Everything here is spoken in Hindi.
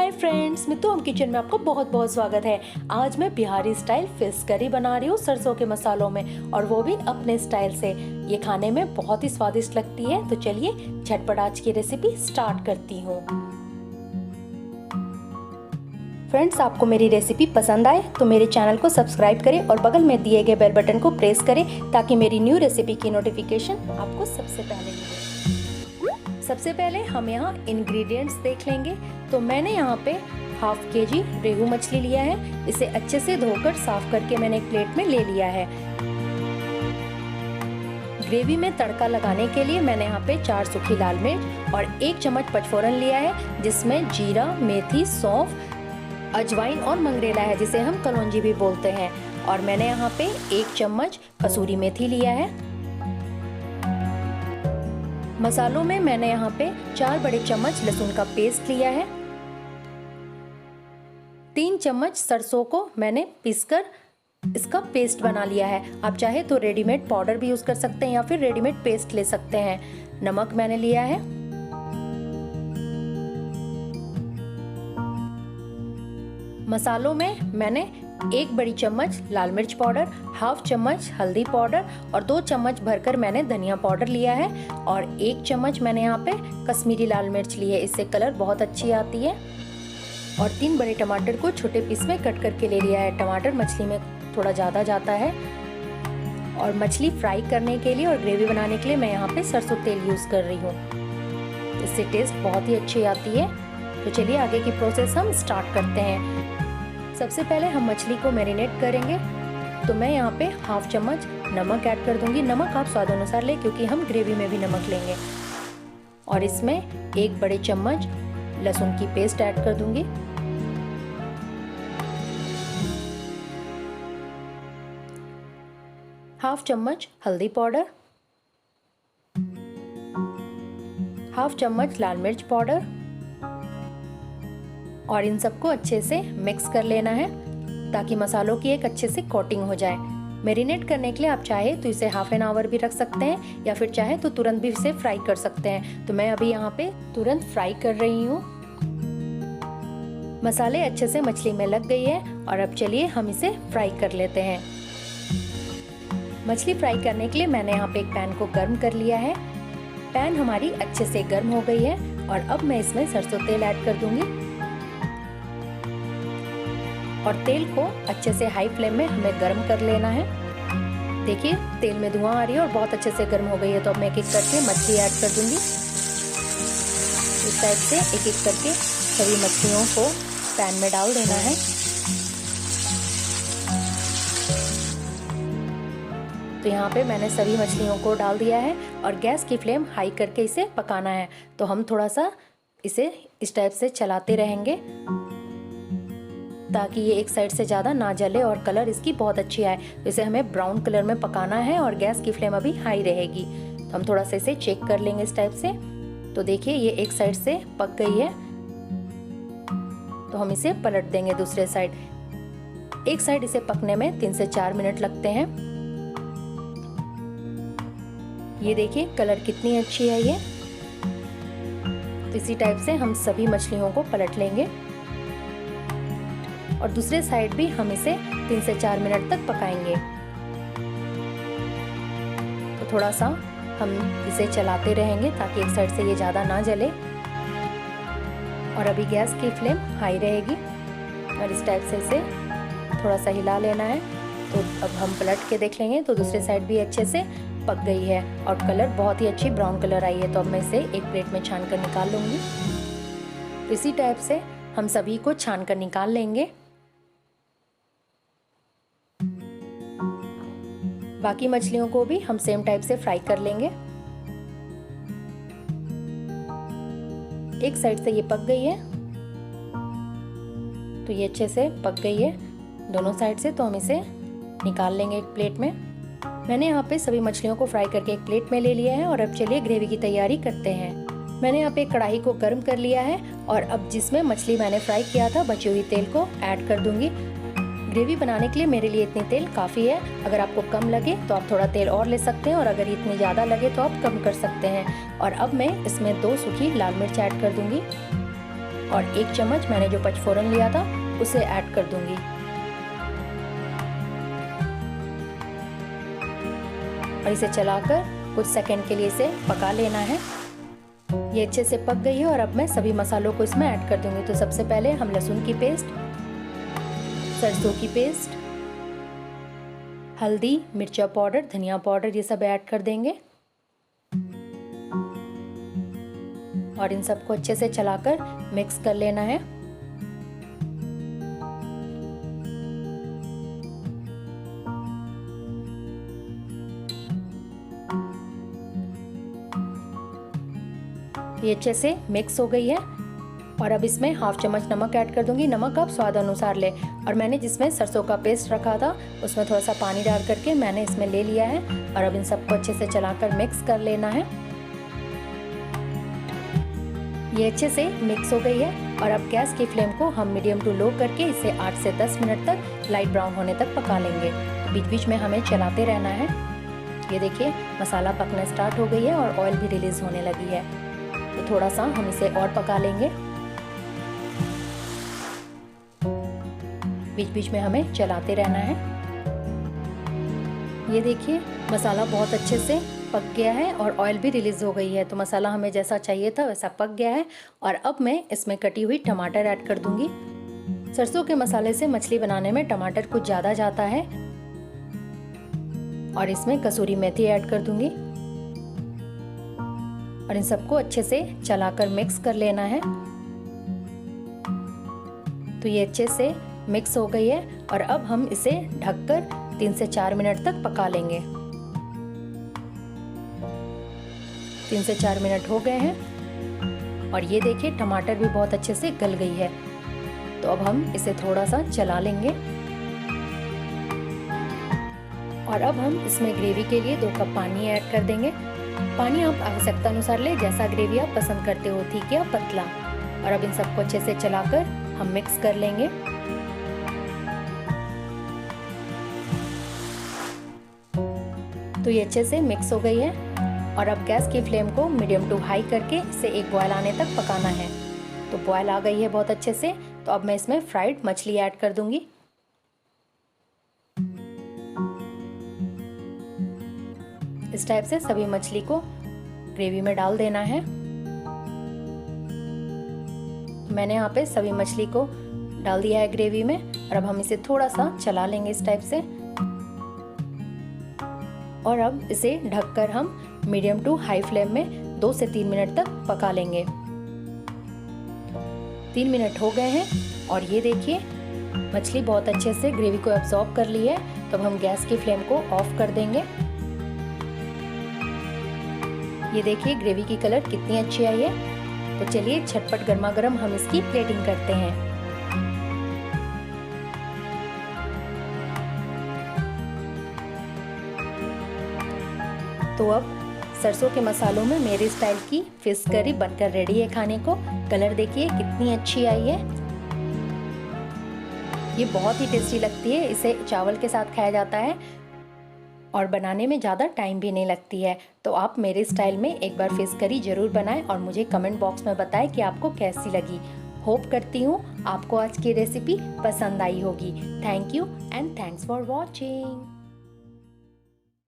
Hi friends, Mittu home kitchen में आपको बहुत बहुत स्वागत है। आज मैं बिहारी स्टाइल फिश करी बना रही हूँ सरसों के मसालों में, और वो भी अपने स्टाइल से। ये खाने में बहुत ही स्वादिष्ट लगती है। तो चलिए झटपट आज की रेसिपी स्टार्ट करती हूँ। फ्रेंड्स, आपको मेरी रेसिपी पसंद आए तो मेरे चैनल को सब्सक्राइब करें और बगल में दिए गए बेल बटन को प्रेस करें ताकि मेरी न्यू रेसिपी की नोटिफिकेशन आपको सबसे पहले मिले। सबसे पहले हम यहाँ इंग्रेडिएंट्स देख लेंगे। तो मैंने यहाँ पे हाफ केजी रेहू मछली लिया है। इसे अच्छे से धोकर साफ करके मैंने एक प्लेट में ले लिया है। ग्रेवी में तड़का लगाने के लिए मैंने यहाँ पे 4 सूखी लाल मिर्च और 1 चम्मच पचफोरन लिया है, जिसमें जीरा, मेथी, सौंफ, अजवाइन और मंगरेला है, जिसे हम कलौंजी भी बोलते हैं। और मैंने यहाँ पे 1 चम्मच कसूरी मेथी लिया है। मसालों में मैंने यहाँ पे 4 बड़े चम्मच लहसुन का पेस्ट लिया है। 3 चम्मच सरसों को मैंने पीसकर इसका पेस्ट बना लिया है। आप चाहे तो रेडीमेड पाउडर भी यूज कर सकते हैं या फिर रेडीमेड पेस्ट ले सकते हैं। नमक मैंने लिया है। मसालों में मैंने 1 बड़ी चम्मच लाल मिर्च पाउडर, हाफ चम्मच हल्दी पाउडर और 2 चम्मच भरकर मैंने धनिया पाउडर लिया है। और 1 चम्मच मैंने यहाँ पे कश्मीरी लाल मिर्च ली है, इससे कलर बहुत अच्छी आती है। और 3 बड़े टमाटर को छोटे पीस में कट करके ले लिया है। टमाटर मछली में थोड़ा ज़्यादा जाता है। और मछली फ्राई करने के लिए और ग्रेवी बनाने के लिए मैं यहाँ पे सरसों तेल यूज़ कर रही हूँ, इससे टेस्ट बहुत ही अच्छी आती है। तो चलिए आगे की प्रोसेस हम स्टार्ट करते हैं। सबसे पहले हम मछली को मैरिनेट करेंगे। तो मैं यहाँ पे हाफ चम्मच नमक ऐड कर दूंगी। नमक आप स्वाद अनुसार लें, क्योंकि हम ग्रेवी में भी नमक लेंगे। और इसमें 1 बड़े चम्मच लहसुन की पेस्ट ऐड कर दूंगी। हाफ चम्मच हल्दी पाउडर, हाफ चम्मच लाल मिर्च पाउडर, और इन सबको अच्छे से मिक्स कर लेना है ताकि मसालों की एक अच्छे से कोटिंग हो जाए। मैरिनेट करने के लिए आप चाहे तो इसे हाफ एन आवर भी रख सकते हैं या फिर चाहे तो तुरंत भी इसे फ्राई कर सकते हैं। तो मैं अभी यहाँ पे तुरंत फ्राई कर रही हूँ। मसाले अच्छे से मछली में लग गई है और अब चलिए हम इसे फ्राई कर लेते हैं। मछली फ्राई करने के लिए मैंने यहाँ पे एक पैन को गर्म कर लिया है। पैन हमारी अच्छे से गर्म हो गई है और अब मैं इसमें सरसों तेल ऐड कर दूंगी। और तेल को अच्छे से हाई फ्लेम में हमें गर्म कर लेना है। देखिए तेल में धुआं आ रही है और बहुत अच्छे से गर्म हो गई है। तो अब मैं एक एक करके मछली ऐड कर दूंगी। इस टाइप से एक एक करके सभी मछलियों को पैन में डाल देना है। तो यहाँ पे मैंने सभी मछलियों को डाल दिया है और गैस की फ्लेम हाई करके इसे पकाना है। तो हम थोड़ा सा इसे इस टाइप से चलाते रहेंगे ताकि ये एक साइड से ज़्यादा ना जले और कलर इसकी बहुत अच्छी आए। तो इसे हमें ब्राउन कलर में पकाना है और गैस की फ्लेम अभी हाई रहेगी। तो हम थोड़ा सा इसे चेक कर लेंगे इस टाइप से। तो देखिए ये एक साइड से पक गई है। तो हम इसे पलट देंगे दूसरे साइड। एक साइड इसे पकने में 3 से 4 मिनट लगते हैं। ये देखिए कलर कितनी अच्छी है ये। तो इसी टाइप से हम सभी मछलियों को पलट लेंगे और दूसरे साइड भी हम इसे 3 से 4 मिनट तक पकाएंगे। तो थोड़ा सा हम इसे चलाते रहेंगे ताकि एक साइड से ये ज़्यादा ना जले। और अभी गैस की फ्लेम हाई रहेगी और इस टाइप से इसे थोड़ा सा हिला लेना है। तो अब हम पलट के देख लेंगे तो दूसरे साइड भी अच्छे से पक गई है और कलर बहुत ही अच्छी ब्राउन कलर आई है। तो अब मैं इसे एक प्लेट में छान कर निकाल लूँगी। इसी टाइप से हम सभी को छान कर निकाल लेंगे। बाकी मछलियों को भी हम सेम टाइप से फ्राई कर लेंगे। एक साइड से ये पक गई है। तो ये अच्छे से पक गई है दोनों साइड से। तो हम इसे निकाल लेंगे एक प्लेट में। मैंने यहाँ पे सभी मछलियों को फ्राई करके एक प्लेट में ले लिया है और अब चलिए ग्रेवी की तैयारी करते हैं। मैंने यहाँ पे कढ़ाई को गर्म कर लिया है और अब जिसमें मछली मैंने फ्राई किया था बची हुई तेल को ऐड कर दूंगी। ग्रेवी बनाने के लिए मेरे लिए इतनी तेल काफ़ी है। अगर आपको कम लगे तो आप थोड़ा तेल और ले सकते हैं और अगर इतनी ज़्यादा लगे तो आप कम कर सकते हैं। और अब मैं इसमें 2 सूखी लाल मिर्च ऐड कर दूंगी। और 1 चम्मच मैंने जो पचफोरन लिया था उसे ऐड कर दूंगी। और इसे चलाकर कुछ सेकंड के लिए इसे पका लेना है। ये अच्छे से पक गई है और अब मैं सभी मसालों को इसमें ऐड कर दूंगी। तो सबसे पहले हम लहसुन की पेस्ट, सरसों की पेस्ट, हल्दी, मिर्चा पाउडर, धनिया पाउडर ये सब ऐड कर देंगे और इन सबको अच्छे से चलाकर मिक्स कर लेना है। ये अच्छे से मिक्स हो गई है और अब इसमें हाफ चम्मच नमक ऐड कर दूंगी। नमक आप स्वाद अनुसार ले। और मैंने जिसमें सरसों का पेस्ट रखा था उसमें थोड़ा सा पानी डाल करके मैंने इसमें ले लिया है और अब इन सबको अच्छे से चलाकर मिक्स कर लेना है। ये अच्छे से मिक्स हो गई है और अब गैस की फ्लेम को हम मीडियम टू लो करके इसे 8 से 10 मिनट तक लाइट ब्राउन होने तक पका लेंगे। तो बीच बीच में हमें चलाते रहना है। ये देखिए मसाला पकना स्टार्ट हो गई है और ऑयल भी रिलीज होने लगी है। तो थोड़ा सा हम इसे और पका लेंगे। बीच बीच में हमें चलाते रहना है। ये देखिए मसाला बहुत अच्छे से पक गया है और ऑयल भी रिलीज हो गई है। तो मसाला हमें जैसा चाहिए था वैसा पक गया है और अब मैं इसमें कटी हुई टमाटर ऐड कर दूंगी। सरसों के मसाले से मछली बनाने में टमाटर कुछ ज़्यादा जाता है। और इसमें कसूरी मेथी ऐड कर दूंगी और इन सबको अच्छे से चलाकर मिक्स कर लेना है। तो ये अच्छे से मिक्स हो गई है और अब हम इसे ढककर 3 से 4 मिनट तक पका लेंगे। 3 से 4 मिनट हो गए हैं और ये देखिए टमाटर भी बहुत अच्छे से गल गई है। तो अब हम इसे थोड़ा सा चला लेंगे और अब हम इसमें ग्रेवी के लिए 2 कप पानी ऐड कर देंगे। पानी आप आवश्यकता अनुसार ले, जैसा ग्रेवी आप पसंद करते हो, ठीक या पतला। और अब इन सबको अच्छे से चलाकर हम मिक्स कर लेंगे। तो ये अच्छे से मिक्स हो गई है और अब गैस की फ्लेम को मीडियम टू हाई करके इसे एक बॉयल आने तक पकाना है। तो बॉयल आ गई है बहुत अच्छे से। तो अब मैं इसमें फ्राइड मछली ऐड कर दूंगी। इस टाइप से सभी मछली को ग्रेवी में डाल देना है। मैंने यहाँ पे सभी मछली को डाल दिया है ग्रेवी में और अब हम इसे थोड़ा सा चला लेंगे इस टाइप से। और अब इसे ढककर हम मीडियम टू हाई फ्लेम में 2 से 3 मिनट तक पका लेंगे। 3 मिनट हो गए हैं और ये देखिए मछली बहुत अच्छे से ग्रेवी को एब्जॉर्ब कर ली है। तो अब हम गैस की फ्लेम को ऑफ कर देंगे। ये देखिए ग्रेवी की कलर कितनी अच्छी आई है। तो चलिए झटपट गर्मा गर्म हम इसकी प्लेटिंग करते हैं। तो अब सरसों के मसालों में मेरे स्टाइल की फिश करी बनकर रेडी है खाने को। कलर देखिए कितनी अच्छी आई है। ये बहुत ही टेस्टी लगती है। इसे चावल के साथ खाया जाता है और बनाने में ज़्यादा टाइम भी नहीं लगती है। तो आप मेरे स्टाइल में एक बार फिश करी ज़रूर बनाएं और मुझे कमेंट बॉक्स में बताएं कि आपको कैसी लगी। होप करती हूँ आपको आज की रेसिपी पसंद आई होगी। Thank you and thanks for watching.